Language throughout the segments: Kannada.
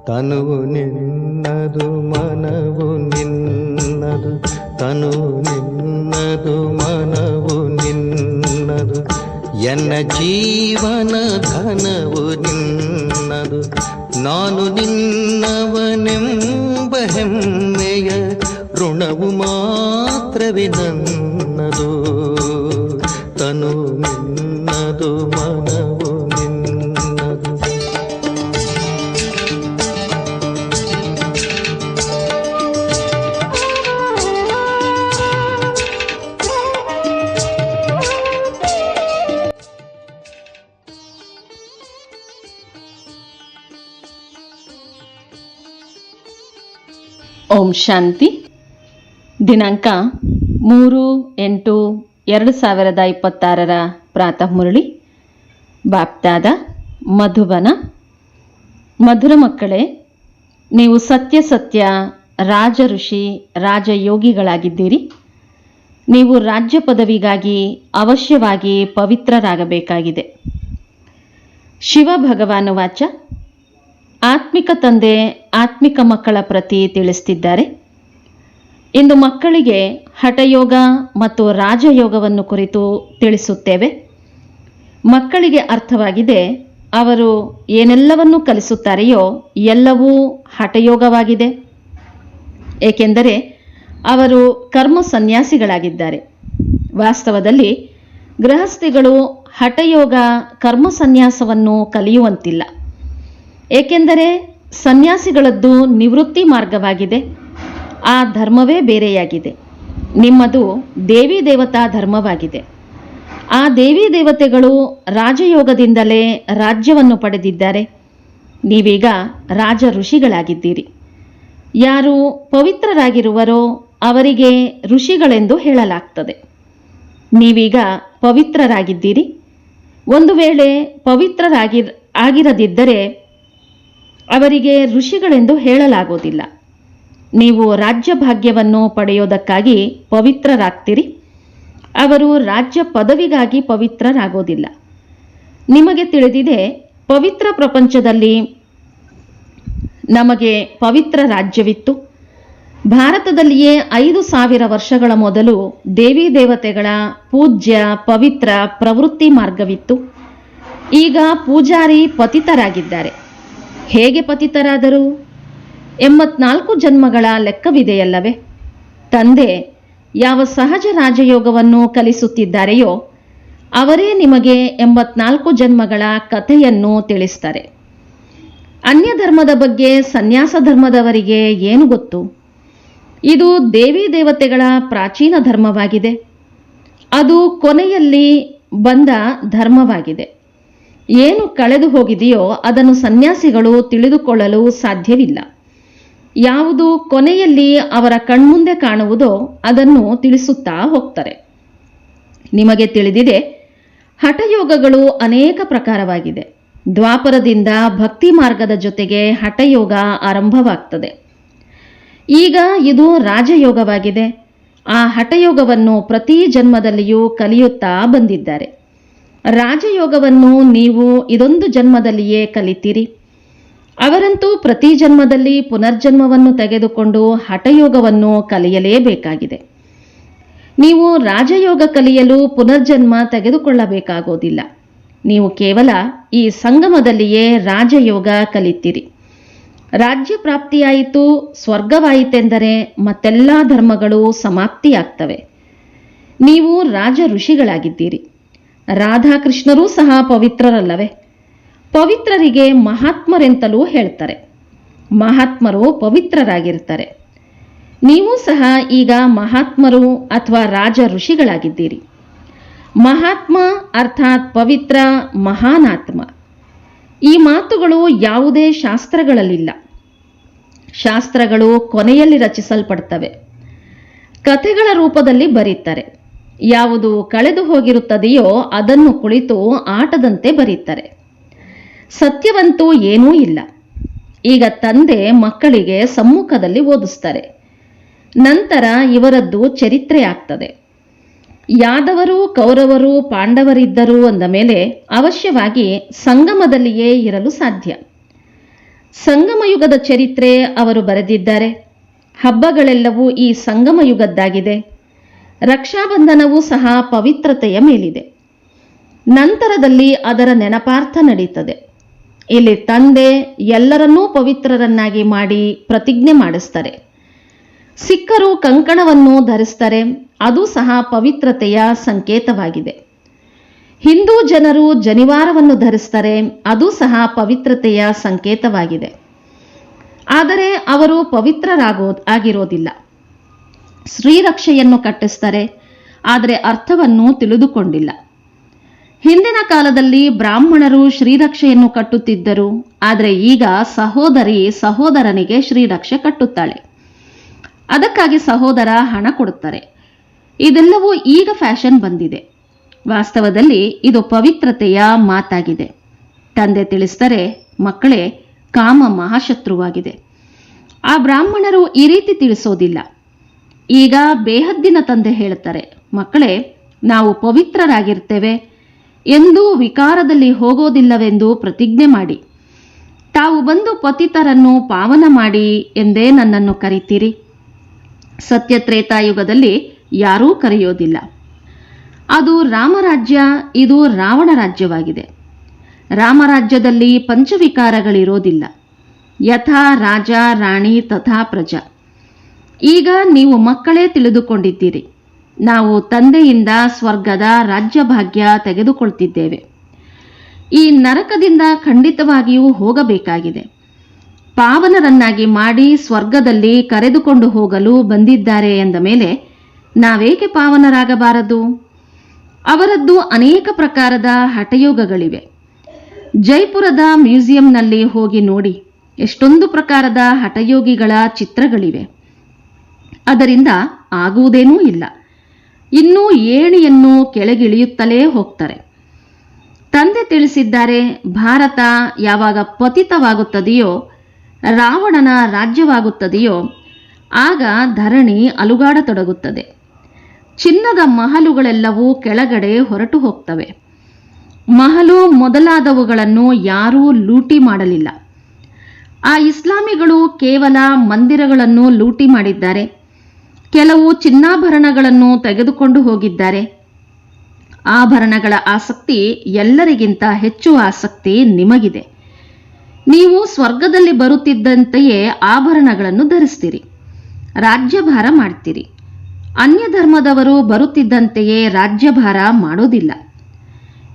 ತನುವು ನಿನ್ನದು ಮನವು ನಿನ್ನದು, ತನುವು ನಿನ್ನದು ಮನವು ನಿನ್ನದು, ಎನ್ನ ಜೀವನ ಧನವು ನಿನ್ನದು. ನಾನು ನಿನ್ನವನೆಂಬ ಹೆಮ್ಮೆಯ ಋಣವು ಮಾತ್ರವೇ ನನ್ನದು. ತನು ನಿನ್ನದು ಮನವು ನಿನ್ನದು. ಓಂ ಶಾಂತಿ. ದಿನಾಂಕ 3/8/2026 ಪ್ರಾತಃ ಮುರಳಿ. ಬಾಪ್ದಾದ ಮಧುಬನ. ಮಧುರ ಮಕ್ಕಳೇ, ನೀವು ಸತ್ಯ ಸತ್ಯ ರಾಜ ಋಷಿ ರಾಜಯೋಗಿಗಳಾಗಿದ್ದೀರಿ. ನೀವು ರಾಜ್ಯ ಪದವಿಗಾಗಿ ಅವಶ್ಯವಾಗಿ ಪವಿತ್ರರಾಗಬೇಕಾಗಿದೆ. ಶಿವ ಭಗವಾನ್ ವಾಚ. ಆತ್ಮಿಕ ತಂದೆ ಆತ್ಮಿಕ ಮಕ್ಕಳ ಪ್ರತಿ ತಿಳಿಸ್ತಿದ್ದಾರೆ. ಇಂದು ಮಕ್ಕಳಿಗೆ ಹಠಯೋಗ ಮತ್ತು ರಾಜಯೋಗವನ್ನು ಕುರಿತು ತಿಳಿಸುತ್ತೇವೆ. ಮಕ್ಕಳಿಗೆ ಅರ್ಥವಾಗಿದೆ, ಅವರು ಏನೆಲ್ಲವನ್ನು ಕಲಿಸುತ್ತಾರೆಯೋ ಎಲ್ಲವೂ ಹಠಯೋಗವಾಗಿದೆ. ಏಕೆಂದರೆ ಅವರು ಕರ್ಮ ಸನ್ಯಾಸಿಗಳಾಗಿದ್ದಾರೆ. ವಾಸ್ತವದಲ್ಲಿ ಗೃಹಸ್ಥಿಗಳು ಹಠಯೋಗ ಕರ್ಮ ಸನ್ಯಾಸವನ್ನು ಕಲಿಯುವಂತಿಲ್ಲ. ಏಕೆಂದರೆ ಸನ್ಯಾಸಿಗಳದ್ದು ನಿವೃತ್ತಿ ಮಾರ್ಗವಾಗಿದೆ. ಆ ಧರ್ಮವೇ ಬೇರೆಯಾಗಿದೆ. ನಿಮ್ಮದು ದೇವಿ ದೇವತಾ ಧರ್ಮವಾಗಿದೆ. ಆ ದೇವಿ ದೇವತೆಗಳು ರಾಜಯೋಗದಿಂದಲೇ ರಾಜ್ಯವನ್ನು ಪಡೆದಿದ್ದಾರೆ. ನೀವೀಗ ರಾಜ ಋಷಿಗಳಾಗಿದ್ದೀರಿ. ಯಾರು ಪವಿತ್ರರಾಗಿರುವರೋ ಅವರಿಗೆ ಋಷಿಗಳೆಂದು ಹೇಳಲಾಗ್ತದೆ. ನೀವೀಗ ಪವಿತ್ರರಾಗಿದ್ದೀರಿ. ಒಂದು ವೇಳೆ ಆಗಿರದಿದ್ದರೆ ಅವರಿಗೆ ಋಷಿಗಳೆಂದು ಹೇಳಲಾಗುವುದಿಲ್ಲ. ನೀವು ರಾಜ್ಯ ಭಾಗ್ಯವನ್ನು ಪಡೆಯೋದಕ್ಕಾಗಿ ಪವಿತ್ರರಾಗ್ತೀರಿ. ಅವರು ರಾಜ್ಯ ಪದವಿಗಾಗಿ ಪವಿತ್ರರಾಗೋದಿಲ್ಲ. ನಿಮಗೆ ತಿಳಿದಿದೆ, ಪವಿತ್ರ ಪ್ರಪಂಚದಲ್ಲಿ ನಮಗೆ ಪವಿತ್ರ ರಾಜ್ಯವಿತ್ತು. ಭಾರತದಲ್ಲಿಯೇ 5,000 ವರ್ಷಗಳ ಮೊದಲು ದೇವಿ ದೇವತೆಗಳ ಪೂಜ್ಯ ಪವಿತ್ರ ಪ್ರವೃತ್ತಿ ಮಾರ್ಗವಿತ್ತು. ಈಗ ಪೂಜಾರಿ ಪತಿತರಾಗಿದ್ದಾರೆ. ಹೇಗೆ ಪತಿತರಾದರು? 84 ಜನ್ಮಗಳ ಲೆಕ್ಕವಿದೆಯಲ್ಲವೇ? ತಂದೆ ಯಾವ ಸಹಜ ರಾಜಯೋಗವನ್ನು ಕಲಿಸುತ್ತಿದ್ದಾರೆಯೋ ಅವರೇ ನಿಮಗೆ 84 ಜನ್ಮಗಳ ಕಥೆಯನ್ನು ತಿಳಿಸ್ತಾರೆ. ಅನ್ಯ ಧರ್ಮದ ಬಗ್ಗೆ ಸನ್ಯಾಸ ಧರ್ಮದವರಿಗೆ ಏನು ಗೊತ್ತು? ಇದು ದೇವಿ ದೇವತೆಗಳ ಪ್ರಾಚೀನ ಧರ್ಮವಾಗಿದೆ. ಅದು ಕೊನೆಯಲ್ಲಿ ಬಂದ ಧರ್ಮವಾಗಿದೆ. ಏನು ಕಳೆದು ಹೋಗಿದೆಯೋ ಅದನ್ನು ಸನ್ಯಾಸಿಗಳು ತಿಳಿದುಕೊಳ್ಳಲು ಸಾಧ್ಯವಿಲ್ಲ. ಯಾವುದು ಕೊನೆಯಲ್ಲಿ ಅವರ ಕಣ್ಮುಂದೆ ಕಾಣುವುದೋ ಅದನ್ನು ತಿಳಿಸುತ್ತಾ ಹೋಗ್ತಾರೆ. ನಿಮಗೆ ತಿಳಿದಿದೆ, ಹಠಯೋಗಗಳು ಅನೇಕ ಪ್ರಕಾರವಾಗಿದೆ. ದ್ವಾಪರದಿಂದ ಭಕ್ತಿ ಮಾರ್ಗದ ಜೊತೆಗೆ ಹಠಯೋಗ ಆರಂಭವಾಗ್ತದೆ. ಈಗ ಇದು ರಾಜಯೋಗವಾಗಿದೆ. ಆ ಹಠಯೋಗವನ್ನು ಪ್ರತಿ ಜನ್ಮದಲ್ಲಿಯೂ ಕಲಿಯುತ್ತಾ ಬಂದಿದ್ದಾರೆ. ರಾಜಯೋಗವನ್ನು ನೀವು ಇದೊಂದು ಜನ್ಮದಲ್ಲಿಯೇ ಕಲಿತೀರಿ. ಅವರಂತೂ ಪ್ರತಿ ಜನ್ಮದಲ್ಲಿ ಪುನರ್ಜನ್ಮವನ್ನು ತೆಗೆದುಕೊಂಡು ಹಠಯೋಗವನ್ನು ಕಲಿಯಲೇಬೇಕಾಗಿದೆ. ನೀವು ರಾಜಯೋಗ ಕಲಿಯಲು ಪುನರ್ಜನ್ಮ ತೆಗೆದುಕೊಳ್ಳಬೇಕಾಗೋದಿಲ್ಲ. ನೀವು ಕೇವಲ ಈ ಸಂಗಮದಲ್ಲಿಯೇ ರಾಜಯೋಗ ಕಲಿತೀರಿ. ರಾಜ್ಯ ಪ್ರಾಪ್ತಿಯಾಯಿತು, ಸ್ವರ್ಗವಾಯಿತೆಂದರೆ ಮತ್ತೆಲ್ಲ ಧರ್ಮಗಳು ಸಮಾಪ್ತಿಯಾಗ್ತವೆ. ನೀವು ರಾಜ ಋಷಿಗಳಾಗಿದ್ದೀರಿ. ರಾಧಾಕೃಷ್ಣರೂ ಸಹ ಪವಿತ್ರರಲ್ಲವೇ? ಪವಿತ್ರರಿಗೆ ಮಹಾತ್ಮರೆಂತಲೂ ಹೇಳ್ತಾರೆ. ಮಹಾತ್ಮರು ಪವಿತ್ರರಾಗಿರ್ತಾರೆ. ನೀವು ಸಹ ಈಗ ಮಹಾತ್ಮರು ಅಥವಾ ರಾಜ ಋಷಿಗಳಾಗಿದ್ದೀರಿ. ಮಹಾತ್ಮ ಅರ್ಥಾತ್ ಪವಿತ್ರ, ಮಹಾನಾತ್ಮ. ಈ ಮಾತುಗಳು ಯಾವುದೇ ಶಾಸ್ತ್ರಗಳಲ್ಲಿಲ್ಲ. ಶಾಸ್ತ್ರಗಳು ಕೊನೆಯಲ್ಲಿ ರಚಿಸಲ್ಪಡ್ತವೆ. ಕಥೆಗಳ ರೂಪದಲ್ಲಿ ಬರೀತಾರೆ. ಯಾವುದು ಕಳೆದು ಹೋಗಿರುತ್ತದೆಯೋ ಅದನ್ನು ಕುಳಿತು ಆಟದಂತೆ ಬರೀತಾರೆ. ಸತ್ಯವಂತೂ ಏನೂ ಇಲ್ಲ. ಈಗ ತಂದೆ ಮಕ್ಕಳಿಗೆ ಸಮ್ಮುಖದಲ್ಲಿ ಓದಿಸ್ತಾರೆ. ನಂತರ ಇವರದ್ದು ಚರಿತ್ರೆ ಆಗ್ತದೆ. ಯಾದವರು, ಕೌರವರು, ಪಾಂಡವರಿದ್ದರು ಅಂದ ಮೇಲೆ ಅವಶ್ಯವಾಗಿ ಸಂಗಮದಲ್ಲಿಯೇ ಇರಲು ಸಾಧ್ಯ. ಸಂಗಮಯುಗದ ಚರಿತ್ರೆ ಅವರು ಬರೆದಿದ್ದಾರೆ. ಹಬ್ಬಗಳೆಲ್ಲವೂ ಈ ಸಂಗಮಯುಗದ್ದಾಗಿದೆ. ರಕ್ಷಾಬಂಧನವೂ ಸಹ ಪವಿತ್ರತೆಯ ಮೇಲಿದೆ. ನಂತರದಲ್ಲಿ ಅದರ ನೆನಪಾರ್ಥ ನಡೀತದೆ. ಇಲ್ಲಿ ತಂದೆ ಎಲ್ಲರನ್ನೂ ಪವಿತ್ರರನ್ನಾಗಿ ಮಾಡಿ ಪ್ರತಿಜ್ಞೆ ಮಾಡಿಸ್ತಾರೆ. ಸಿಖ್ಖರು ಕಂಕಣವನ್ನು ಧರಿಸ್ತಾರೆ, ಅದು ಸಹ ಪವಿತ್ರತೆಯ ಸಂಕೇತವಾಗಿದೆ. ಹಿಂದೂ ಜನರು ಜನಿವಾರವನ್ನು ಧರಿಸ್ತಾರೆ, ಅದು ಸಹ ಪವಿತ್ರತೆಯ ಸಂಕೇತವಾಗಿದೆ. ಆದರೆ ಅವರು ಆಗಿರೋದಿಲ್ಲ. ಶ್ರೀರಕ್ಷೆಯನ್ನು ಕಟ್ಟಿಸ್ತಾರೆ, ಆದರೆ ಅರ್ಥವನ್ನು ತಿಳಿದುಕೊಂಡಿಲ್ಲ. ಹಿಂದಿನ ಕಾಲದಲ್ಲಿ ಬ್ರಾಹ್ಮಣರು ಶ್ರೀರಕ್ಷೆಯನ್ನು ಕಟ್ಟುತ್ತಿದ್ದರು, ಆದರೆ ಈಗ ಸಹೋದರಿ ಸಹೋದರನಿಗೆ ಶ್ರೀರಕ್ಷೆ ಕಟ್ಟುತ್ತಾಳೆ. ಅದಕ್ಕಾಗಿ ಸಹೋದರ ಹಣ ಕೊಡುತ್ತಾರೆ. ಇದೆಲ್ಲವೂ ಈಗ ಫ್ಯಾಷನ್ ಬಂದಿದೆ. ವಾಸ್ತವದಲ್ಲಿ ಇದು ಪವಿತ್ರತೆಯ ಮಾತಾಗಿದೆ. ತಂದೆ ತಿಳಿಸ್ತಾರೆ, ಮಕ್ಕಳೇ, ಕಾಮ ಮಹಾಶತ್ರುವಾಗಿದೆ. ಆ ಬ್ರಾಹ್ಮಣರು ಈ ರೀತಿ ತಿಳಿಸೋದಿಲ್ಲ. ಈಗ ಬೇಹದ್ದಿನ ತಂದೆ ಹೇಳುತ್ತಾರೆ, ಮಕ್ಕಳೇ, ನಾವು ಪವಿತ್ರರಾಗಿರ್ತೇವೆ, ಎಂದೂ ವಿಕಾರದಲ್ಲಿ ಹೋಗೋದಿಲ್ಲವೆಂದು ಪ್ರತಿಜ್ಞೆ ಮಾಡಿ. ತಾವು ಬಂದು ಪತಿತರನ್ನು ಪಾವನ ಮಾಡಿ ಎಂದೇ ನನ್ನನ್ನು ಕರೀತೀರಿ. ಸತ್ಯತ್ರೇತಾಯುಗದಲ್ಲಿ ಯಾರೂ ಕರೆಯೋದಿಲ್ಲ. ಅದು ರಾಮರಾಜ್ಯ, ಇದು ರಾವಣ ರಾಜ್ಯವಾಗಿದೆ. ರಾಮರಾಜ್ಯದಲ್ಲಿ ಪಂಚವಿಕಾರಗಳಿರೋದಿಲ್ಲ. ಯಥಾ ರಾಜ ರಾಣಿ ತಥಾ ಪ್ರಜಾ. ಈಗ ನೀವು ಮಕ್ಕಳೇ ತಿಳಿದುಕೊಂಡಿದ್ದೀರಿ, ನಾವು ತಂದೆಯಿಂದ ಸ್ವರ್ಗದ ರಾಜ್ಯಭಾಗ್ಯ ತೆಗೆದುಕೊಳ್ತಿದ್ದೇವೆ. ಈ ನರಕದಿಂದ ಖಂಡಿತವಾಗಿಯೂ ಹೋಗಬೇಕಾಗಿದೆ. ಪಾವನರನ್ನಾಗಿ ಮಾಡಿ ಸ್ವರ್ಗದಲ್ಲಿ ಕರೆದುಕೊಂಡು ಹೋಗಲು ಬಂದಿದ್ದಾರೆ ಎಂದ ಮೇಲೆ ನಾವೇಕೆ ಪಾವನರಾಗಬಾರದು? ಅವರದ್ದು ಅನೇಕ ಪ್ರಕಾರದ ಹಠಯೋಗಗಳಿವೆ. ಜೈಪುರದ ಮ್ಯೂಸಿಯಂನಲ್ಲಿ ಹೋಗಿ ನೋಡಿ, ಎಷ್ಟೊಂದು ಪ್ರಕಾರದ ಹಠಯೋಗಿಗಳ ಚಿತ್ರಗಳಿವೆ. ಅದರಿಂದ ಆಗುವುದೇನೂ ಇಲ್ಲ. ಇನ್ನೂ ಏಣಿಯನ್ನು ಕೆಳಗಿಳಿಯುತ್ತಲೇ ಹೋಗ್ತಾರೆ. ತಂದೆ ತಿಳಿಸಿದ್ದಾರೆ, ಭಾರತ ಯಾವಾಗ ಪತಿತವಾಗುತ್ತದೆಯೋ, ರಾವಣನ ರಾಜ್ಯವಾಗುತ್ತದೆಯೋ, ಆಗ ಧರಣಿ ಅಲುಗಾಡತೊಡಗುತ್ತದೆ. ಚಿನ್ನದ ಮಹಲುಗಳೆಲ್ಲವೂ ಕೆಳಗಡೆ ಹೊರಟು ಹೋಗ್ತವೆ. ಮಹಲು ಮೊದಲಾದವುಗಳನ್ನು ಯಾರೂ ಲೂಟಿ ಮಾಡಲಿಲ್ಲ. ಆ ಇಸ್ಲಾಮಿಗಳು ಕೇವಲ ಮಂದಿರಗಳನ್ನು ಲೂಟಿ ಮಾಡಿದ್ದಾರೆ. ಕೆಲವು ಚಿನ್ನಾಭರಣಗಳನ್ನು ತೆಗೆದುಕೊಂಡು ಹೋಗಿದ್ದಾರೆ. ಆಭರಣಗಳ ಆಸಕ್ತಿ ಎಲ್ಲರಿಗಿಂತ ಹೆಚ್ಚು ಆಸಕ್ತಿ ನಿಮಗಿದೆ. ನೀವು ಸ್ವರ್ಗದಲ್ಲಿ ಬರುತ್ತಿದ್ದಂತೆಯೇ ಆಭರಣಗಳನ್ನು ಧರಿಸ್ತೀರಿ, ರಾಜ್ಯಭಾರ ಮಾಡ್ತೀರಿ. ಅನ್ಯ ಧರ್ಮದವರು ಬರುತ್ತಿದ್ದಂತೆಯೇ ರಾಜ್ಯಭಾರ ಮಾಡೋದಿಲ್ಲ.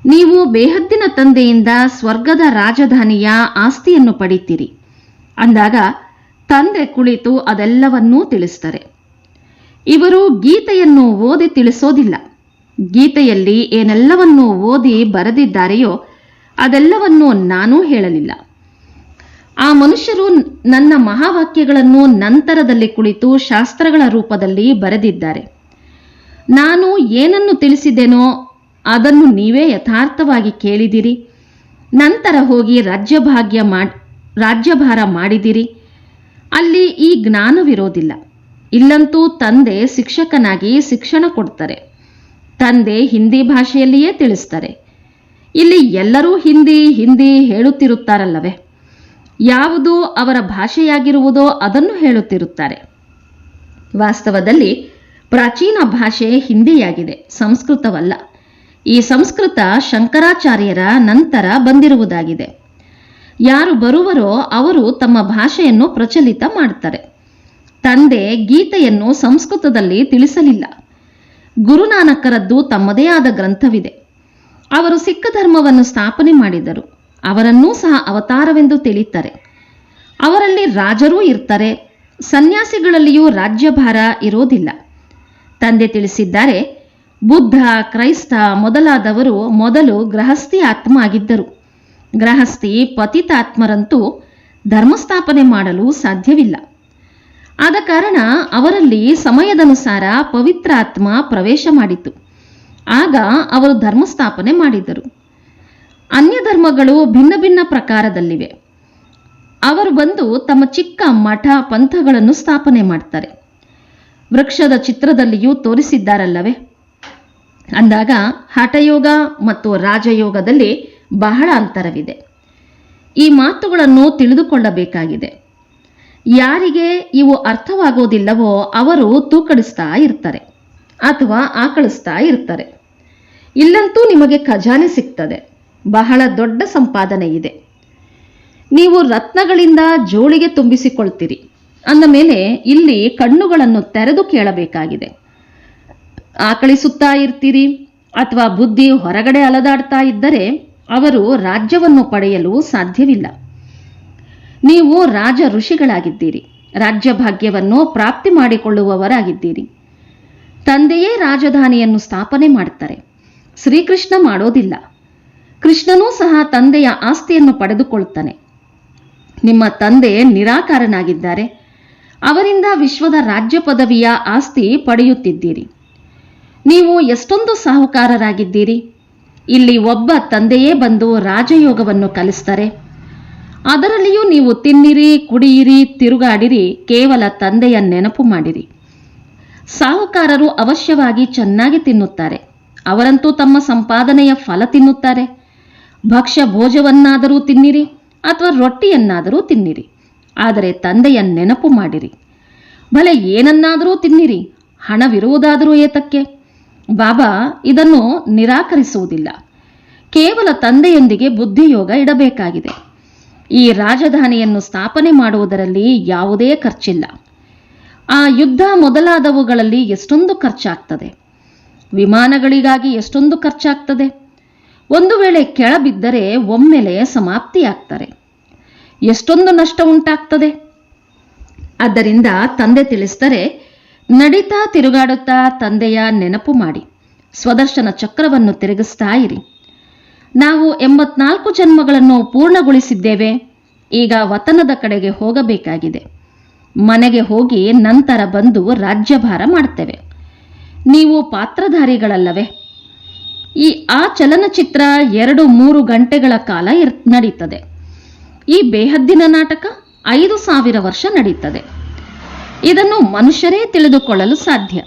ನೀವು ಬೇಹದ್ದಿನ ತಂದೆಯಿಂದ ಸ್ವರ್ಗದ ರಾಜಧಾನಿಯ ಆಸ್ತಿಯನ್ನು ಪಡಿತೀರಿ ಅಂದಾಗ ತಂದೆ ಕುಳಿತು ಅದೆಲ್ಲವನ್ನೂ ತಿಳಿಸ್ತಾರೆ. ಇವರು ಗೀತೆಯನ್ನು ಓದಿ ತಿಳಿಸೋದಿಲ್ಲ. ಗೀತೆಯಲ್ಲಿ ಏನೆಲ್ಲವನ್ನೂ ಓದಿ ಬರೆದಿದ್ದಾರೆಯೋ ಅದೆಲ್ಲವನ್ನೂ ನಾನೂ ಹೇಳಲಿಲ್ಲ. ಆ ಮನುಷ್ಯರು ನನ್ನ ಮಹಾವಾಕ್ಯಗಳನ್ನು ನಂತರದಲ್ಲಿ ಕುಳಿತು ಶಾಸ್ತ್ರಗಳ ರೂಪದಲ್ಲಿ ಬರೆದಿದ್ದಾರೆ. ನಾನು ಏನನ್ನು ತಿಳಿಸಿದೆನೋ ಅದನ್ನು ನೀವೇ ಯಥಾರ್ಥವಾಗಿ ಕೇಳಿದಿರಿ. ನಂತರ ಹೋಗಿ ರಾಜ್ಯಭಾರ ಮಾಡಿದಿರಿ. ಅಲ್ಲಿ ಈ ಜ್ಞಾನವಿರೋದಿಲ್ಲ. ಇಲ್ಲಂತೂ ತಂದೆ ಶಿಕ್ಷಕನಾಗಿ ಶಿಕ್ಷಣ ಕೊಡ್ತಾರೆ. ತಂದೆ ಹಿಂದಿ ಭಾಷೆಯಲ್ಲಿಯೇ ತಿಳಿಸ್ತಾರೆ. ಇಲ್ಲಿ ಎಲ್ಲರೂ ಹಿಂದಿ ಹಿಂದಿ ಹೇಳುತ್ತಿರುತ್ತಾರಲ್ಲವೇ? ಯಾವುದು ಅವರ ಭಾಷೆಯಾಗಿರುವುದೋ ಅದನ್ನು ಹೇಳುತ್ತಿರುತ್ತಾರೆ. ವಾಸ್ತವದಲ್ಲಿ ಪ್ರಾಚೀನ ಭಾಷೆ ಹಿಂದಿಯಾಗಿದೆ, ಸಂಸ್ಕೃತವಲ್ಲ. ಈ ಸಂಸ್ಕೃತ ಶಂಕರಾಚಾರ್ಯರ ನಂತರ ಬಂದಿರುವುದಾಗಿದೆ. ಯಾರು ಬರುವರೋ ಅವರು ತಮ್ಮ ಭಾಷೆಯನ್ನು ಪ್ರಚಲಿತ ಮಾಡ್ತಾರೆ. ತಂದೆ ಗೀತೆಯನ್ನು ಸಂಸ್ಕೃತದಲ್ಲಿ ತಿಳಿಸಲಿಲ್ಲ. ಗುರುನಾನಕರದ್ದು ತಮ್ಮದೇ ಆದ ಗ್ರಂಥವಿದೆ. ಅವರು ಸಿಖ್ ಧರ್ಮವನ್ನು ಸ್ಥಾಪನೆ ಮಾಡಿದರು. ಅವರನ್ನೂ ಸಹ ಅವತಾರವೆಂದು ತಿಳಿತಾರೆ. ಅವರಲ್ಲಿ ರಾಜರೂ ಇರ್ತಾರೆ. ಸನ್ಯಾಸಿಗಳಲ್ಲಿಯೂ ರಾಜ್ಯಭಾರ ಇರೋದಿಲ್ಲ. ತಂದೆ ತಿಳಿಸಿದ್ದಾರೆ, ಬುದ್ಧ, ಕ್ರೈಸ್ತ ಮೊದಲಾದವರು ಮೊದಲು ಗೃಹಸ್ಥಿ ಆತ್ಮ ಆಗಿದ್ದರು. ಗೃಹಸ್ಥಿ ಪತಿತಾತ್ಮರಂತೂ ಧರ್ಮಸ್ಥಾಪನೆ ಮಾಡಲು ಸಾಧ್ಯವಿಲ್ಲ. ಆದ ಕಾರಣ ಅವರಲ್ಲಿ ಸಮಯದನುಸಾರ ಪವಿತ್ರ ಆತ್ಮ ಪ್ರವೇಶ ಮಾಡಿತು. ಆಗ ಅವರು ಧರ್ಮಸ್ಥಾಪನೆ ಮಾಡಿದರು. ಅನ್ಯ ಧರ್ಮಗಳು ಭಿನ್ನ ಭಿನ್ನ ಪ್ರಕಾರದಲ್ಲಿವೆ. ಅವರು ಬಂದು ತಮ್ಮ ಚಿಕ್ಕ ಮಠ ಪಂಥಗಳನ್ನು ಸ್ಥಾಪನೆ ಮಾಡ್ತಾರೆ. ವೃಕ್ಷದ ಚಿತ್ರದಲ್ಲಿಯೂ ತೋರಿಸಿದ್ದಾರಲ್ಲವೇ? ಅಂದಾಗ ಹಠಯೋಗ ಮತ್ತು ರಾಜಯೋಗದಲ್ಲಿ ಬಹಳ ಅಂತರವಿದೆ. ಈ ಮಾತುಗಳನ್ನು ತಿಳಿದುಕೊಳ್ಳಬೇಕಾಗಿದೆ. ಯಾರಿಗೆ ಇವು ಅರ್ಥವಾಗೋದಿಲ್ಲವೋ ಅವರು ತೂಕಡಿಸ್ತಾ ಇರ್ತಾರೆ ಅಥವಾ ಆಕಳಿಸ್ತಾ ಇರ್ತಾರೆ. ಇಲ್ಲಂತೂ ನಿಮಗೆ ಖಜಾನೆ ಸಿಗ್ತದೆ, ಬಹಳ ದೊಡ್ಡ ಸಂಪಾದನೆ ಇದೆ. ನೀವು ರತ್ನಗಳಿಂದ ಜೋಳಿಗೆ ತುಂಬಿಸಿಕೊಳ್ತೀರಿ ಅಂದ ಮೇಲೆ ಇಲ್ಲಿ ಕಣ್ಣುಗಳನ್ನು ತೆರೆದು ಕೇಳಬೇಕಾಗಿದೆ. ಆಕಳಿಸುತ್ತಾ ಇರ್ತೀರಿ ಅಥವಾ ಬುದ್ಧಿ ಹೊರಗಡೆ ಅಲದಾಡ್ತಾ ಇದ್ದರೆ ಅವರು ರಾಜ್ಯವನ್ನು ಪಡೆಯಲು ಸಾಧ್ಯವಿಲ್ಲ. ನೀವು ರಾಜ ಋಷಿಗಳಾಗಿದ್ದೀರಿ, ರಾಜ್ಯ ಭಾಗ್ಯವನ್ನು ಪ್ರಾಪ್ತಿ ಮಾಡಿಕೊಳ್ಳುವವರಾಗಿದ್ದೀರಿ. ತಂದೆಯೇ ರಾಜಧಾನಿಯನ್ನು ಸ್ಥಾಪನೆ ಮಾಡ್ತಾರೆ, ಶ್ರೀಕೃಷ್ಣ ಮಾಡೋದಿಲ್ಲ. ಕೃಷ್ಣನೂ ಸಹ ತಂದೆಯ ಆಸ್ತಿಯನ್ನು ಪಡೆದುಕೊಳ್ತಾನೆ. ನಿಮ್ಮ ತಂದೆ ನಿರಾಕಾರನಾಗಿದ್ದಾರೆ, ಅವರಿಂದ ವಿಶ್ವದ ರಾಜ್ಯ ಪದವಿಯ ಆಸ್ತಿ ಪಡೆಯುತ್ತಿದ್ದೀರಿ. ನೀವು ಎಷ್ಟೊಂದು ಸಾಹುಕಾರರಾಗಿದ್ದೀರಿ. ಇಲ್ಲಿ ಒಬ್ಬ ತಂದೆಯೇ ಬಂದು ರಾಜಯೋಗವನ್ನು ಕಲಿಸ್ತಾರೆ. ಅದರಲ್ಲಿಯೂ ನೀವು ತಿನ್ನಿರಿ, ಕುಡಿಯಿರಿ, ತಿರುಗಾಡಿರಿ, ಕೇವಲ ತಂದೆಯ ನೆನಪು ಮಾಡಿರಿ. ಸಾಹುಕಾರರು ಅವಶ್ಯವಾಗಿ ಚೆನ್ನಾಗಿ ತಿನ್ನುತ್ತಾರೆ, ಅವರಂತೂ ತಮ್ಮ ಸಂಪಾದನೆಯ ಫಲ ತಿನ್ನುತ್ತಾರೆ. ಭಕ್ಷ್ಯ ಭೋಜವನ್ನಾದರೂ ತಿನ್ನಿರಿ ಅಥವಾ ರೊಟ್ಟಿಯನ್ನಾದರೂ ತಿನ್ನಿರಿ, ಆದರೆ ತಂದೆಯ ನೆನಪು ಮಾಡಿರಿ. ಭಲೆ ಏನನ್ನಾದರೂ ತಿನ್ನಿರಿ, ಹಣವಿರುವುದಾದರೂ ಏತಕ್ಕೆ? ಬಾಬಾ ಇದನ್ನು ನಿರಾಕರಿಸುವುದಿಲ್ಲ. ಕೇವಲ ತಂದೆಯೊಂದಿಗೆ ಬುದ್ಧಿಯೋಗ ಇಡಬೇಕಾಗಿದೆ. ಈ ರಾಜಧಾನಿಯನ್ನು ಸ್ಥಾಪನೆ ಮಾಡುವುದರಲ್ಲಿ ಯಾವುದೇ ಖರ್ಚಿಲ್ಲ. ಆ ಯುದ್ಧ ಮೊದಲಾದವುಗಳಲ್ಲಿ ಎಷ್ಟೊಂದು ಖರ್ಚಾಗ್ತದೆ, ವಿಮಾನಗಳಿಗಾಗಿ ಎಷ್ಟೊಂದು ಖರ್ಚಾಗ್ತದೆ. ಒಂದು ವೇಳೆ ಕೆಳಬಿದ್ದರೆ ಒಮ್ಮೆಲೆ ಸಮಾಪ್ತಿಯಾಗ್ತಾರೆ. ಎಷ್ಟೊಂದು ನಷ್ಟ ಉಂಟಾಗ್ತದೆ. ಆದ್ದರಿಂದ ತಂದೆ ತಿಳಿಸ್ತಾರೆ, ನಡೀತಾ ತಿರುಗಾಡುತ್ತಾ ತಂದೆಯ ನೆನಪು ಮಾಡಿ ಸ್ವದರ್ಶನ ಚಕ್ರವನ್ನು ತಿರುಗಿಸ್ತಾ ಇರಿ. ನಾವು 84 ಜನ್ಮಗಳನ್ನು ಪೂರ್ಣಗೊಳಿಸಿದ್ದೇವೆ. ಈಗ ವತನದ ಕಡೆಗೆ ಹೋಗಬೇಕಾಗಿದೆ. ಮನೆಗೆ ಹೋಗಿ ನಂತರ ಬಂದು ರಾಜ್ಯಭಾರ ಮಾಡ್ತೇವೆ. ನೀವು ಪಾತ್ರಧಾರಿಗಳಲ್ಲವೇ? ಆ ಚಲನಚಿತ್ರ 2-3 ಗಂಟೆಗಳ ಕಾಲ ನಡೀತದೆ. ಈ ಬೇಹದ್ದಿನ ನಾಟಕ 5000 ವರ್ಷ ನಡೀತದೆ. ಇದನ್ನು ಮನುಷ್ಯರೇ ತಿಳಿದುಕೊಳ್ಳಲು ಸಾಧ್ಯ.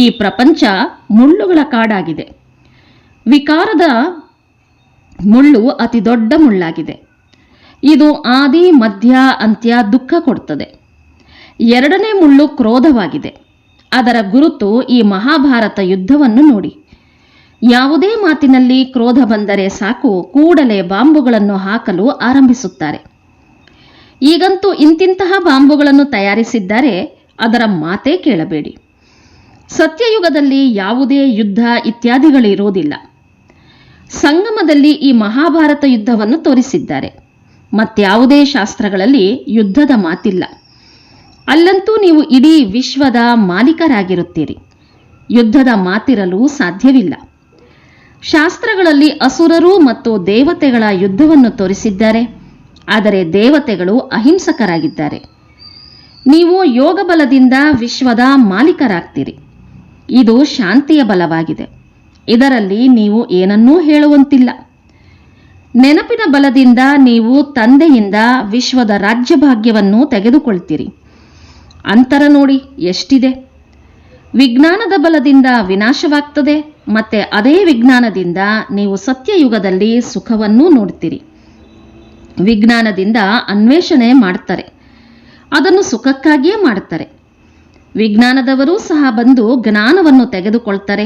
ಈ ಪ್ರಪಂಚ ಮುಳ್ಳುಗಳ ಕಾಡಾಗಿದೆ. ವಿಕಾರದ ಮುಳ್ಳು ಅತಿ ದೊಡ್ಡ ಮುಳ್ಳಾಗಿದೆ. ಇದು ಆದಿ ಮಧ್ಯ ಅಂತ್ಯ ದುಃಖ ಕೊಡುತ್ತದೆ. 2ನೇ ಮುಳ್ಳು ಕ್ರೋಧವಾಗಿದೆ. ಅದರ ಗುರುತು ಈ ಮಹಾಭಾರತ ಯುದ್ಧವನ್ನು ನೋಡಿ. ಯಾವುದೇ ಮಾತಿನಲ್ಲಿ ಕ್ರೋಧ ಬಂದರೆ ಸಾಕು, ಕೂಡಲೇ ಬಾಂಬುಗಳನ್ನು ಹಾಕಲು ಆರಂಭಿಸುತ್ತಾರೆ. ಈಗಂತೂ ಇಂತಿಂತಹ ಬಾಂಬುಗಳನ್ನು ತಯಾರಿಸಿದ್ದಾರೆ, ಅದರ ಮಾತೇ ಕೇಳಬೇಡಿ. ಸತ್ಯಯುಗದಲ್ಲಿ ಯಾವುದೇ ಯುದ್ಧ ಇತ್ಯಾದಿಗಳಿರೋದಿಲ್ಲ. ಸಂಗಮದಲ್ಲಿ ಈ ಮಹಾಭಾರತ ಯುದ್ಧವನ್ನು ತೋರಿಸಿದ್ದಾರೆ. ಮತ್ಯಾವುದೇ ಶಾಸ್ತ್ರಗಳಲ್ಲಿ ಯುದ್ಧದ ಮಾತಿಲ್ಲ. ಅಲ್ಲಂತೂ ನೀವು ಇಡೀ ವಿಶ್ವದ ಮಾಲೀಕರಾಗಿರುತ್ತೀರಿ. ಯುದ್ಧದ ಮಾತಿರಲು ಸಾಧ್ಯವಿಲ್ಲ. ಶಾಸ್ತ್ರಗಳಲ್ಲಿ ಅಸುರರು ಮತ್ತು ದೇವತೆಗಳ ಯುದ್ಧವನ್ನು ತೋರಿಸಿದ್ದಾರೆ, ಆದರೆ ದೇವತೆಗಳು ಅಹಿಂಸಕರಾಗಿದ್ದಾರೆ. ನೀವು ಯೋಗ ಬಲದಿಂದ ವಿಶ್ವದ ಮಾಲೀಕರಾಗ್ತೀರಿ. ಇದು ಶಾಂತಿಯ ಬಲವಾಗಿದೆ. ಇದರಲ್ಲಿ ನೀವು ಏನನ್ನೂ ಹೇಳುವಂತಿಲ್ಲ. ನೆನಪಿನ ಬಲದಿಂದ ನೀವು ತಂದೆಯಿಂದ ವಿಶ್ವದ ರಾಜ್ಯಭಾಗ್ಯವನ್ನು ತೆಗೆದುಕೊಳ್ತೀರಿ. ಅಂತರ ನೋಡಿ ಎಷ್ಟಿದೆ. ವಿಜ್ಞಾನದ ಬಲದಿಂದ ವಿನಾಶವಾಗ್ತದೆ, ಮತ್ತೆ ಅದೇ ವಿಜ್ಞಾನದಿಂದ ನೀವು ಸತ್ಯಯುಗದಲ್ಲಿ ಸುಖವನ್ನೂ ನೋಡ್ತೀರಿ. ವಿಜ್ಞಾನದಿಂದ ಅನ್ವೇಷಣೆ ಮಾಡ್ತಾರೆ, ಅದನ್ನು ಸುಖಕ್ಕಾಗಿಯೇ ಮಾಡ್ತಾರೆ. ವಿಜ್ಞಾನದವರೂ ಸಹ ಬಂದು ಜ್ಞಾನವನ್ನು ತೆಗೆದುಕೊಳ್ತಾರೆ.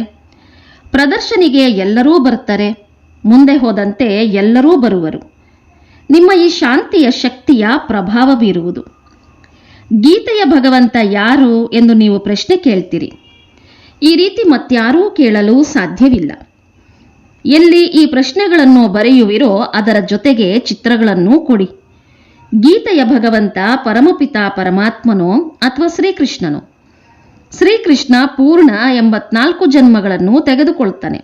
ಪ್ರದರ್ಶನಿಗೆ ಎಲ್ಲರೂ ಬರ್ತಾರೆ. ಮುಂದೆ ಹೋದಂತೆ ಎಲ್ಲರೂ ಬರುವರು. ನಿಮ್ಮ ಈ ಶಾಂತಿಯ ಶಕ್ತಿಯ ಪ್ರಭಾವ ಬೀರುವುದು. ಗೀತೆಯ ಭಗವಂತ ಯಾರು ಎಂದು ನೀವು ಪ್ರಶ್ನೆ ಕೇಳ್ತೀರಿ. ಈ ರೀತಿ ಮತ್ಯಾರೂ ಕೇಳಲು ಸಾಧ್ಯವಿಲ್ಲ. ಎಲ್ಲಿ ಈ ಪ್ರಶ್ನೆಗಳನ್ನು ಬರೆಯುವಿರೋ ಅದರ ಜೊತೆಗೆ ಚಿತ್ರಗಳನ್ನು ಕೊಡಿ. ಗೀತೆಯ ಭಗವಂತ ಪರಮಪಿತ ಪರಮಾತ್ಮನೋ ಅಥವಾ ಶ್ರೀಕೃಷ್ಣನೋ? ಶ್ರೀಕೃಷ್ಣ ಪೂರ್ಣ 84 ಜನ್ಮಗಳನ್ನು ತೆಗೆದುಕೊಳ್ತಾನೆ.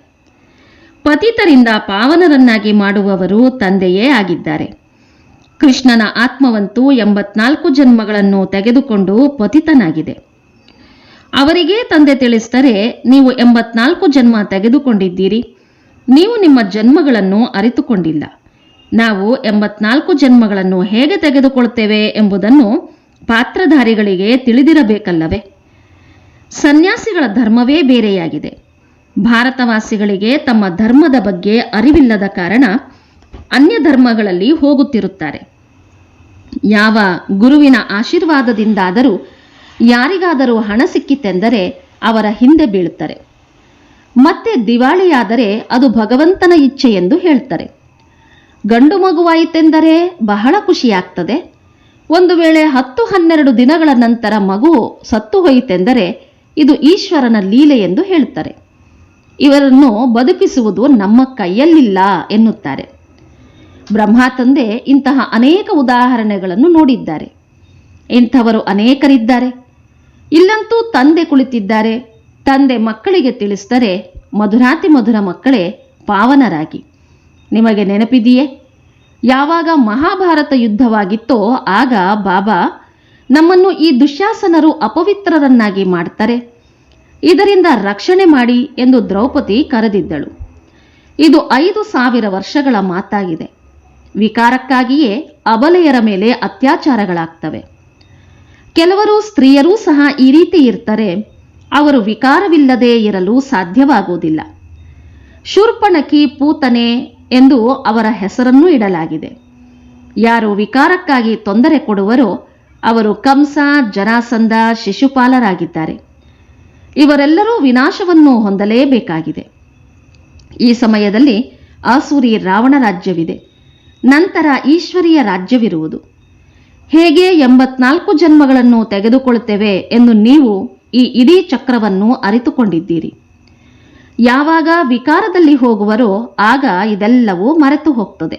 ಪತಿತರಿಂದ ಪಾವನರನ್ನಾಗಿ ಮಾಡುವವರು ತಂದೆಯೇ ಆಗಿದ್ದಾರೆ. ಕೃಷ್ಣನ ಆತ್ಮವಂತೂ 84 ಜನ್ಮಗಳನ್ನು ತೆಗೆದುಕೊಂಡು ಪತಿತನಾಗಿದೆ. ಅವರಿಗೇ ತಂದೆ ತಿಳಿಸ್ತಾರೆ, ನೀವು 84 ಜನ್ಮ ತೆಗೆದುಕೊಂಡಿದ್ದೀರಿ, ನೀವು ನಿಮ್ಮ ಜನ್ಮಗಳನ್ನು ಅರಿತುಕೊಂಡಿಲ್ಲ. ನಾವು 84 ಜನ್ಮಗಳನ್ನು ಹೇಗೆ ತೆಗೆದುಕೊಳ್ತೇವೆ ಎಂಬುದನ್ನು ಪಾತ್ರಧಾರಿಗಳಿಗೆ ತಿಳಿದಿರಬೇಕಲ್ಲವೇ? ಸನ್ಯಾಸಿಗಳ ಧರ್ಮವೇ ಬೇರೆಯಾಗಿದೆ. ಭಾರತವಾಸಿಗಳಿಗೆ ತಮ್ಮ ಧರ್ಮದ ಬಗ್ಗೆ ಅರಿವಿಲ್ಲದ ಕಾರಣ ಅನ್ಯ ಧರ್ಮಗಳಲ್ಲಿ ಹೋಗುತ್ತಿರುತ್ತಾರೆ. ಯಾವ ಗುರುವಿನ ಆಶೀರ್ವಾದದಿಂದಾದರೂ ಯಾರಿಗಾದರೂ ಹಣ ಸಿಕ್ಕಿತೆಂದರೆ ಅವರ ಹಿಂದೆ ಬೀಳುತ್ತಾರೆ. ಮತ್ತೆ ದಿವಾಳಿಯಾದರೆ ಅದು ಭಗವಂತನ ಇಚ್ಛೆ ಎಂದು ಹೇಳ್ತಾರೆ. ಗಂಡು ಮಗುವಾಯಿತೆಂದರೆ ಬಹಳ ಖುಷಿಯಾಗ್ತದೆ. ಒಂದು ವೇಳೆ 10-12 ದಿನಗಳ ನಂತರ ಮಗು ಸತ್ತು ಹೋಯಿತೆಂದರೆ ಇದು ಈಶ್ವರನ ಲೀಲೆ ಎಂದು ಹೇಳ್ತಾರೆ. ಇವರನ್ನು ಬದುಕಿಸುವುದು ನಮ್ಮ ಕೈಯಲ್ಲಿಲ್ಲ ಎನ್ನುತ್ತಾರೆ. ಬ್ರಹ್ಮ ತಂದೆ ಇಂತಹ ಅನೇಕ ಉದಾಹರಣೆಗಳನ್ನು ನೋಡಿದ್ದಾರೆ. ಇಂಥವರು ಅನೇಕರಿದ್ದಾರೆ. ಇಲ್ಲಂತೂ ತಂದೆ ಕುಳಿತಿದ್ದಾರೆ. ತಂದೆ ಮಕ್ಕಳಿಗೆ ತಿಳಿಸಿದರೆ ಮಧುರಾತಿ ಮಧುರ ಮಕ್ಕಳೇ ಪಾವನರಾಗಿ. ನಿಮಗೆ ನೆನಪಿದೆಯೇ? ಯಾವಾಗ ಮಹಾಭಾರತ ಯುದ್ಧವಾಗಿತ್ತೋ ಆಗ ಬಾಬಾ ನಮ್ಮನ್ನು ಈ ದುಶ್ಯಾಸನರು ಅಪವಿತ್ರರನ್ನಾಗಿ ಮಾಡ್ತಾರೆ, ಇದರಿಂದ ರಕ್ಷಣೆ ಮಾಡಿ ಎಂದು ದ್ರೌಪದಿ ಕರೆದಿದ್ದಳು. ಇದು 5,000 ವರ್ಷಗಳ ಮಾತಾಗಿದೆ. ವಿಕಾರಕ್ಕಾಗಿಯೇ ಅಬಲೆಯರ ಮೇಲೆ ಅತ್ಯಾಚಾರಗಳಾಗ್ತವೆ. ಕೆಲವರು ಸ್ತ್ರೀಯರೂ ಸಹ ಈ ರೀತಿ ಇರ್ತಾರೆ. ಅವರು ವಿಕಾರವಿಲ್ಲದೆ ಇರಲು ಸಾಧ್ಯವಾಗುವುದಿಲ್ಲ. ಶೂರ್ಪಣಖಿ ಪೂತನೆ ಎಂದು ಅವರ ಹೆಸರನ್ನೂ ಇಡಲಾಗಿದೆ. ಯಾರು ವಿಕಾರಕ್ಕಾಗಿ ತೊಂದರೆ ಕೊಡುವರೋ ಅವರು ಕಂಸ, ಜರಾಸಂಧ, ಶಿಶುಪಾಲರಾಗಿದ್ದಾರೆ. ಇವರೆಲ್ಲರೂ ವಿನಾಶವನ್ನು ಹೊಂದಲೇಬೇಕಾಗಿದೆ. ಈ ಸಮಯದಲ್ಲಿ ಆಸುರಿ ರಾವಣ ರಾಜ್ಯವಿದೆ. ನಂತರ ಈಶ್ವರೀಯ ರಾಜ್ಯವಿರುವುದು. ಹೇಗೆ 84 ಜನ್ಮಗಳನ್ನು ತೆಗೆದುಕೊಳ್ಳುತ್ತೇವೆ ಎಂದು ನೀವು ಈ ಇಡೀ ಚಕ್ರವನ್ನು ಅರಿತುಕೊಂಡಿದ್ದೀರಿ. ಯಾವಾಗ ವಿಕಾರದಲ್ಲಿ ಹೋಗುವರೋ ಆಗ ಇದೆಲ್ಲವೂ ಮರೆತು ಹೋಗ್ತದೆ.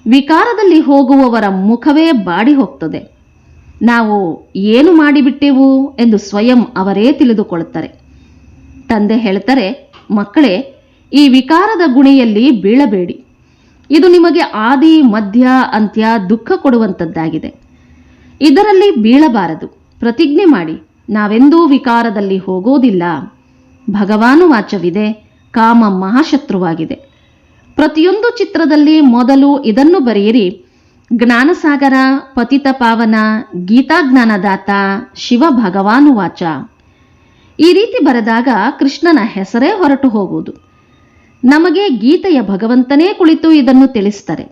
ವಿಕಾರದಲ್ಲಿ ಹೋಗುವವರ ಮುಖವೇ ಬಾಡಿ ಹೋಗ್ತದೆ. ನಾವು ಏನು ಮಾಡಿಬಿಟ್ಟೆವು ಎಂದು ಸ್ವಯಂ ಅವರೇ ತಿಳಿದುಕೊಳ್ಳುತ್ತಾರೆ. ತಂದೆ ಹೇಳ್ತಾರೆ, ಮಕ್ಕಳೇ, ಈ ವಿಕಾರದ ಗುಣಿಯಲ್ಲಿ ಬೀಳಬೇಡಿ. ಇದು ನಿಮಗೆ ಆದಿ, ಮಧ್ಯ, ಅಂತ್ಯ ದುಃಖ ಕೊಡುವಂಥದ್ದಾಗಿದೆ. ಇದರಲ್ಲಿ ಬೀಳಬಾರದು. ಪ್ರತಿಜ್ಞೆ ಮಾಡಿ, ನಾವೆಂದೂ ವಿಕಾರದಲ್ಲಿ ಹೋಗೋದಿಲ್ಲ. ಭಗವಾನು ವಾಚವಿದೆ, ಕಾಮ ಮಹಾಶತ್ರುವಾಗಿದೆ. ಪ್ರತಿಯೊಂದು ಚಿತ್ರದಲ್ಲಿ ಮೊದಲು ಇದನ್ನು ಬರೆಯಿರಿ: ಜ್ಞಾನಸಾಗರ, ಪತಿತ ಪಾವನ, ಗೀತಾಜ್ಞಾನದಾತ, ಶಿವ ಭಗವಾನು ವಾಚ. ಈ ರೀತಿ ಬರೆದಾಗ ಕೃಷ್ಣನ ಹೆಸರೇ ಹೊರಟು ಹೋಗುವುದು. ನಮಗೆ ಗೀತೆಯ ಭಗವಂತನೇ ಕುಳಿತು ಇದನ್ನು ತಿಳಿಸ್ತಾರೆ.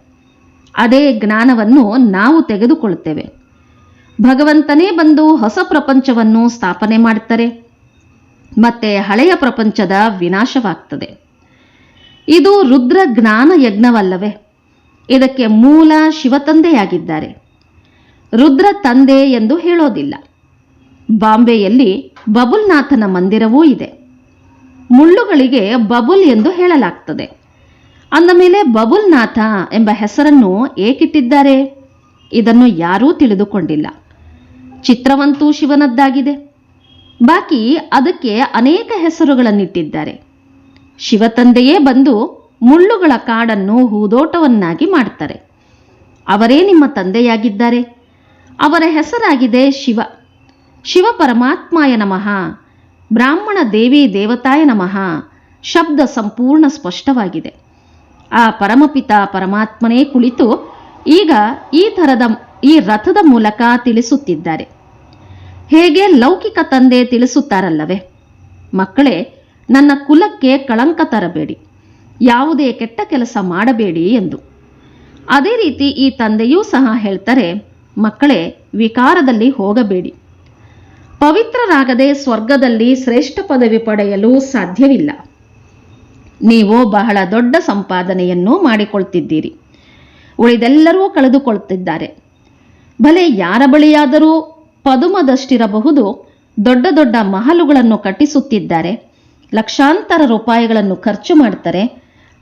ಅದೇ ಜ್ಞಾನವನ್ನು ನಾವು ತೆಗೆದುಕೊಳ್ಳುತ್ತೇವೆ. ಭಗವಂತನೇ ಬಂದು ಹೊಸ ಪ್ರಪಂಚವನ್ನು ಸ್ಥಾಪನೆ ಮಾಡ್ತಾರೆ. ಮತ್ತೆ ಹಳೆಯ ಪ್ರಪಂಚದ ವಿನಾಶವಾಗ್ತದೆ. ಇದು ರುದ್ರ ಜ್ಞಾನ ಯಜ್ಞವಲ್ಲವೇ? ಇದಕ್ಕೆ ಮೂಲ ಶಿವತಂದೆಯಾಗಿದ್ದಾರೆ. ರುದ್ರ ತಂದೆ ಎಂದು ಹೇಳೋದಿಲ್ಲ. ಬಾಂಬೆಯಲ್ಲಿ ಬಬುಲ್ನಾಥನ ಮಂದಿರವೂ ಇದೆ. ಮುಳ್ಳುಗಳಿಗೆ ಬಬುಲ್ ಎಂದು ಹೇಳಲಾಗ್ತದೆ. ಅಂದ ಮೇಲೆ ಬಬುಲ್ನಾಥ ಎಂಬ ಹೆಸರನ್ನು ಏಕಿಟ್ಟಿದ್ದಾರೆ? ಇದನ್ನು ಯಾರೂ ತಿಳಿದುಕೊಂಡಿಲ್ಲ. ಚಿತ್ರವಂತೂ ಶಿವನದ್ದಾಗಿದೆ. ಬಾಕಿ ಅದಕ್ಕೆ ಅನೇಕ ಹೆಸರುಗಳನ್ನಿಟ್ಟಿದ್ದಾರೆ. ಶಿವತಂದೆಯೇ ಬಂದು ಮುಳ್ಳುಗಳ ಕಾಡನ್ನು ಹೂದೋಟವನ್ನಾಗಿ ಮಾಡ್ತಾರೆ. ಅವರೇ ನಿಮ್ಮ ತಂದೆಯಾಗಿದ್ದಾರೆ. ಅವರ ಹೆಸರಾಗಿದೆ ಶಿವ. ಶಿವ ಪರಮಾತ್ಮಾಯ ನಮಃ, ಬ್ರಾಹ್ಮಣ ದೇವಿ ದೇವತಾಯ ನಮಃ ಶಬ್ದ ಸಂಪೂರ್ಣ ಸ್ಪಷ್ಟವಾಗಿದೆ. ಆ ಪರಮಪಿತ ಪರಮಾತ್ಮನೇ ಕುಳಿತು ಈಗ ಈ ರಥದ ಮೂಲಕ ತಿಳಿಸುತ್ತಿದ್ದಾರೆ. ಹೇಗೆ ಲೌಕಿಕ ತಂದೆ ತಿಳಿಸುತ್ತಾರಲ್ಲವೇ? ಮಕ್ಕಳೇ, ನನ್ನ ಕುಲಕ್ಕೆ ಕಳಂಕ ತರಬೇಡಿ, ಯಾವುದೇ ಕೆಟ್ಟ ಕೆಲಸ ಮಾಡಬೇಡಿ ಎಂದು. ಅದೇ ರೀತಿ ಈ ತಂದೆಯೂ ಸಹ ಹೇಳ್ತಾರೆ, ಮಕ್ಕಳೇ, ವಿಕಾರದಲ್ಲಿ ಹೋಗಬೇಡಿ. ಪವಿತ್ರರಾಗದೆ ಸ್ವರ್ಗದಲ್ಲಿ ಶ್ರೇಷ್ಠ ಪದವಿ ಪಡೆಯಲು ಸಾಧ್ಯವಿಲ್ಲ. ನೀವು ಬಹಳ ದೊಡ್ಡ ಸಂಪಾದನೆಯನ್ನು ಮಾಡಿಕೊಳ್ತಿದ್ದೀರಿ. ಉಳಿದೆಲ್ಲರೂ ಕಳೆದುಕೊಳ್ಳುತ್ತಿದ್ದಾರೆ. ಭಲೆ ಯಾರ ಬಳಿಯಾದರೂ ಪದುಮದಷ್ಟಿರಬಹುದು. ದೊಡ್ಡ ದೊಡ್ಡ ಮಹಲುಗಳನ್ನು ಕಟ್ಟಿಸುತ್ತಿದ್ದಾರೆ. ಲಕ್ಷಾಂತರ ರೂಪಾಯಿಗಳನ್ನು ಖರ್ಚು ಮಾಡ್ತಾರೆ.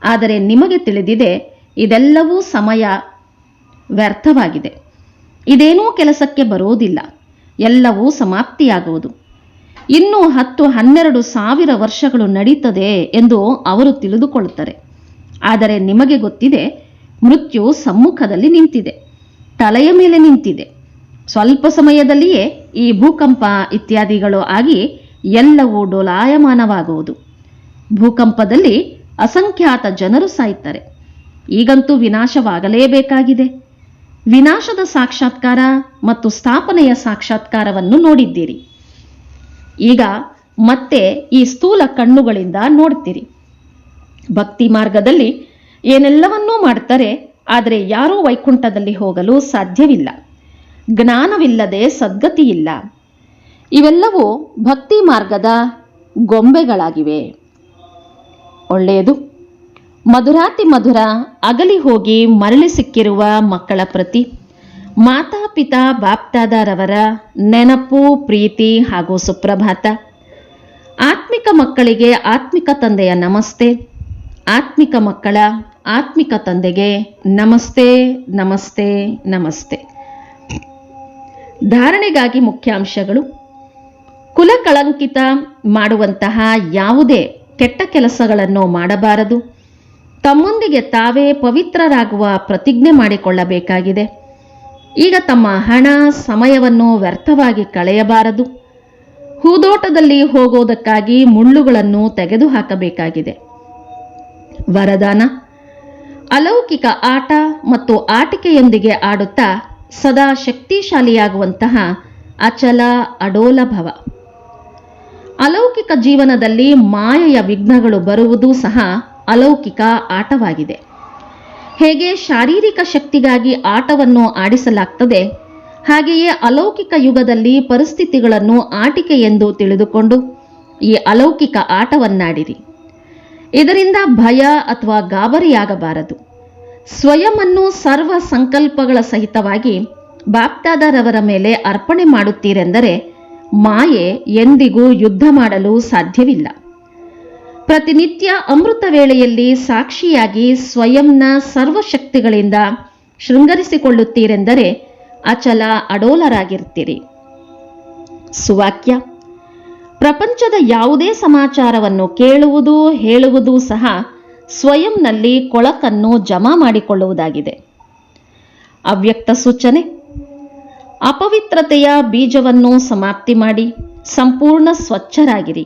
ಆದರೆ ನಿಮಗೆ ತಿಳಿದಿದೆ, ಇದೆಲ್ಲವೂ ಸಮಯ ವ್ಯರ್ಥವಾಗಿದೆ. ಇದೇನೂ ಕೆಲಸಕ್ಕೆ ಬರುವುದಿಲ್ಲ. ಎಲ್ಲವೂ ಸಮಾಪ್ತಿಯಾಗುವುದು. ಇನ್ನೂ 10-12 ಸಾವಿರ ವರ್ಷಗಳು ನಡೀತದೆ ಎಂದು ಅವರು ತಿಳಿದುಕೊಳ್ಳುತ್ತಾರೆ. ಆದರೆ ನಿಮಗೆ ಗೊತ್ತಿದೆ, ಮೃತ್ಯು ಸಮ್ಮುಖದಲ್ಲಿ ನಿಂತಿದೆ, ತಲೆಯ ಮೇಲೆ ನಿಂತಿದೆ. ಸ್ವಲ್ಪ ಸಮಯದಲ್ಲಿಯೇ ಈ ಭೂಕಂಪ ಇತ್ಯಾದಿಗಳು ಆಗಿ ಎಲ್ಲವೂ ಡೋಲಾಯಮಾನವಾಗುವುದು. ಭೂಕಂಪದಲ್ಲಿ ಅಸಂಖ್ಯಾತ ಜನರು ಸಾಯ್ತಾರೆ. ಈಗಂತೂ ವಿನಾಶವಾಗಲೇಬೇಕಾಗಿದೆ. ವಿನಾಶದ ಸಾಕ್ಷಾತ್ಕಾರ ಮತ್ತು ಸ್ಥಾಪನೆಯ ಸಾಕ್ಷಾತ್ಕಾರವನ್ನು ನೋಡಿದ್ದೀರಿ. ಈಗ ಮತ್ತೆ ಈ ಸ್ಥೂಲ ಕಣ್ಣುಗಳಿಂದ ನೋಡ್ತೀರಿ. ಭಕ್ತಿ ಮಾರ್ಗದಲ್ಲಿ ಏನೆಲ್ಲವನ್ನೂ ಮಾಡ್ತಾರೆ, ಆದರೆ ಯಾರೂ ವೈಕುಂಠದಲ್ಲಿ ಹೋಗಲು ಸಾಧ್ಯವಿಲ್ಲ. ಜ್ಞಾನವಿಲ್ಲದೆ ಸದ್ಗತಿ ಇಲ್ಲ. ಇವೆಲ್ಲವೂ ಭಕ್ತಿ ಮಾರ್ಗದ ಗೊಂಬೆಗಳಾಗಿವೆ. ಒಳ್ಳೆಯದು. ಮಧುರಾತಿ ಮಧುರ ಅಗಲಿ ಹೋಗಿ ಮರಳಿ ಸಿಕ್ಕಿರುವ ಮಕ್ಕಳ ಪ್ರತಿ ಮಾತಾಪಿತಾ ಬಾಪ್ದಾದರವರ ನೆನಪು, ಪ್ರೀತಿ ಹಾಗೂ ಸುಪ್ರಭಾತ. ಆತ್ಮಿಕ ಮಕ್ಕಳಿಗೆ ಆತ್ಮಿಕ ತಂದೆಯ ನಮಸ್ತೆ. ಆತ್ಮಿಕ ಮಕ್ಕಳ ಆತ್ಮಿಕ ತಂದೆಗೆ ನಮಸ್ತೆ, ನಮಸ್ತೆ, ನಮಸ್ತೆ. ಧಾರಣೆಗಾಗಿ ಮುಖ್ಯಾಂಶಗಳು. ಕುಲ ಕಳಂಕಿತ ಮಾಡುವಂತಹ ಯಾವುದೇ ಕೆಟ್ಟ ಕೆಲಸಗಳನ್ನು ಮಾಡಬಾರದು. ತಮ್ಮೊಂದಿಗೆ ತಾವೇ ಪವಿತ್ರರಾಗುವ ಪ್ರತಿಜ್ಞೆ ಮಾಡಿಕೊಳ್ಳಬೇಕಾಗಿದೆ. ಈಗ ತಮ್ಮ ಹಣ, ಸಮಯವನ್ನು ವ್ಯರ್ಥವಾಗಿ ಕಳೆಯಬಾರದು. ಹೂದೋಟದಲ್ಲಿ ಹೋಗುವುದಕ್ಕಾಗಿ ಮುಳ್ಳುಗಳನ್ನು ತೆಗೆದುಹಾಕಬೇಕಾಗಿದೆ. ವರದಾನ: ಅಲೌಕಿಕ ಆಟ ಮತ್ತು ಆಟಿಕೆಯೊಂದಿಗೆ ಆಡುತ್ತಾ ಸದಾ ಶಕ್ತಿಶಾಲಿಯಾಗುವಂತಹ ಅಚಲ ಅಡೋಲ ಭವ. ಅಲೌಕಿಕ ಜೀವನದಲ್ಲಿ ಮಾಯೆಯ ವಿಘ್ನಗಳು ಬರುವುದು ಸಹ ಅಲೌಕಿಕ ಆಟವಾಗಿದೆ. ಹೇಗೆ ಶಾರೀರಿಕ ಶಕ್ತಿಗಾಗಿ ಆಟವನ್ನು ಆಡಿಸಲಾಗ್ತದೆ, ಹಾಗೆಯೇ ಅಲೌಕಿಕ ಯುಗದಲ್ಲಿ ಪರಿಸ್ಥಿತಿಗಳನ್ನು ಆಟಿಕೆ ಎಂದು ತಿಳಿದುಕೊಂಡು ಈ ಅಲೌಕಿಕ ಆಟವನ್ನಾಡಿರಿ. ಇದರಿಂದ ಭಯ ಅಥವಾ ಗಾಬರಿಯಾಗಬಾರದು. ಸ್ವಯಂವನ್ನು ಸರ್ವ ಸಂಕಲ್ಪಗಳ ಸಹಿತವಾಗಿ ಬಾಪ್ದಾದರವರ ಮೇಲೆ ಅರ್ಪಣೆ ಮಾಡುತ್ತೀರೆಂದರೆ ಮಾಯೆ ಎಂದಿಗೂ ಯುದ್ಧ ಮಾಡಲು ಸಾಧ್ಯವಿಲ್ಲ. ಪ್ರತಿನಿತ್ಯ ಅಮೃತ ವೇಳೆಯಲ್ಲಿ ಸಾಕ್ಷಿಯಾಗಿ ಸ್ವಯಂನ ಸರ್ವಶಕ್ತಿಗಳಿಂದ ಶೃಂಗರಿಸಿಕೊಳ್ಳುತ್ತೀರೆಂದರೆ ಅಚಲ ಅಡೋಲರಾಗಿರ್ತೀರಿ. ಸುವಾಕ್ಯ: ಪ್ರಪಂಚದ ಯಾವುದೇ ಸಮಾಚಾರವನ್ನು ಕೇಳುವುದು, ಹೇಳುವುದು ಸಹ ಸ್ವಯಂನಲ್ಲಿ ಕೊಳಕನ್ನು ಜಮಾ ಮಾಡಿಕೊಳ್ಳುವುದಾಗಿದೆ. ಅವ್ಯಕ್ತ ಸೂಚನೆ: ಅಪವಿತ್ರತೆಯ ಬೀಜವನ್ನು ಸಮಾಪ್ತಿ ಮಾಡಿ ಸಂಪೂರ್ಣ ಸ್ವಚ್ಛರಾಗಿರಿ.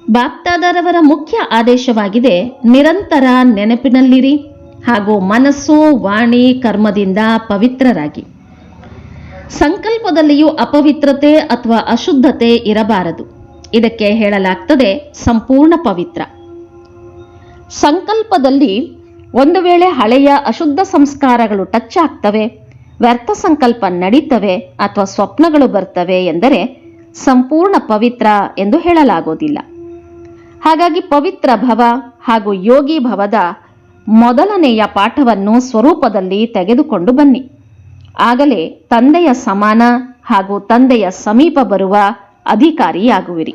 ಬಾಪ್ದಾದರವರ ಮುಖ್ಯ ಆದೇಶವಾಗಿದೆ, ನಿರಂತರ ನೆನಪಿನಲ್ಲಿರಿ ಹಾಗೂ ಮನಸ್ಸು, ವಾಣಿ, ಕರ್ಮದಿಂದ ಪವಿತ್ರರಾಗಿ. ಸಂಕಲ್ಪದಲ್ಲಿಯೂ ಅಪವಿತ್ರತೆ ಅಥವಾ ಅಶುದ್ಧತೆ ಇರಬಾರದು. ಇದಕ್ಕೆ ಹೇಳಲಾಗ್ತದೆ ಸಂಪೂರ್ಣ ಪವಿತ್ರ. ಸಂಕಲ್ಪದಲ್ಲಿ ಒಂದು ವೇಳೆ ಹಳೆಯ ಅಶುದ್ಧ ಸಂಸ್ಕಾರಗಳು ಟಚ್ ಆಗ್ತವೆ, ವ್ಯರ್ಥ ಸಂಕಲ್ಪ ನಡೀತವೆ ಅಥವಾ ಸ್ವಪ್ನಗಳು ಬರ್ತವೆ ಎಂದರೆ ಸಂಪೂರ್ಣ ಪವಿತ್ರ ಎಂದು ಹೇಳಲಾಗೋದಿಲ್ಲ. ಹಾಗಾಗಿ ಪವಿತ್ರ ಭವ ಹಾಗೂ ಯೋಗಿ ಭವದ ಮೊದಲನೆಯ ಪಾಠವನ್ನು ಸ್ವರೂಪದಲ್ಲಿ ತೆಗೆದುಕೊಂಡು ಬನ್ನಿ. ಆಗಲೇ ತಂದೆಯ ಸಮಾನ ಹಾಗೂ ತಂದೆಯ ಸಮೀಪ ಬರುವ ಅಧಿಕಾರಿಯಾಗುವಿರಿ.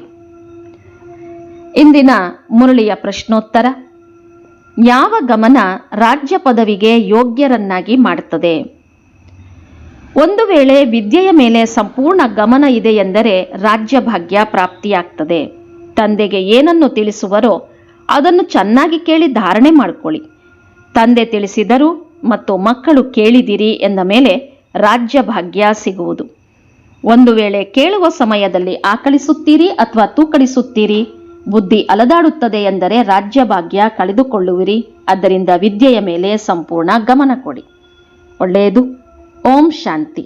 ಇಂದಿನ ಮುರಳಿಯ ಪ್ರಶ್ನೋತ್ತರ: ಯಾವ ಗಮನ ರಾಜ್ಯ ಪದವಿಗೆ ಯೋಗ್ಯರನ್ನಾಗಿ ಮಾಡುತ್ತದೆ? ಒಂದು ವೇಳೆ ವಿದ್ಯೆಯ ಮೇಲೆ ಸಂಪೂರ್ಣ ಗಮನ ಇದೆ ಎಂದರೆ ರಾಜ್ಯ ಭಾಗ್ಯ ಪ್ರಾಪ್ತಿಯಾಗ್ತದೆ. ತಂದೆಗೆ ಏನನ್ನು ತಿಳಿಸುವರೋ ಅದನ್ನು ಚೆನ್ನಾಗಿ ಕೇಳಿ ಧಾರಣೆ ಮಾಡಿಕೊಳ್ಳಿ. ತಂದೆ ತಿಳಿಸಿದರು ಮತ್ತು ಮಕ್ಕಳು ಕೇಳಿದಿರಿ ಎಂದ ಮೇಲೆ ರಾಜ್ಯ ಭಾಗ್ಯ ಸಿಗುವುದು. ಒಂದು ವೇಳೆ ಕೇಳುವ ಸಮಯದಲ್ಲಿ ಆಕಳಿಸುತ್ತೀರಿ ಅಥವಾ ತೂಕಡಿಸುತ್ತೀರಿ, ಬುದ್ಧಿ ಅಲದಾಡುತ್ತದೆ ಎಂದರೆ ರಾಜ್ಯ ಭಾಗ್ಯ ಕಳೆದುಕೊಳ್ಳುವಿರಿ. ಆದ್ದರಿಂದ ವಿದ್ಯೆಯ ಮೇಲೆ ಸಂಪೂರ್ಣ ಗಮನ ಕೊಡಿ. ಒಳ್ಳೆಯದು. ಓಂ ಶಾಂತಿ.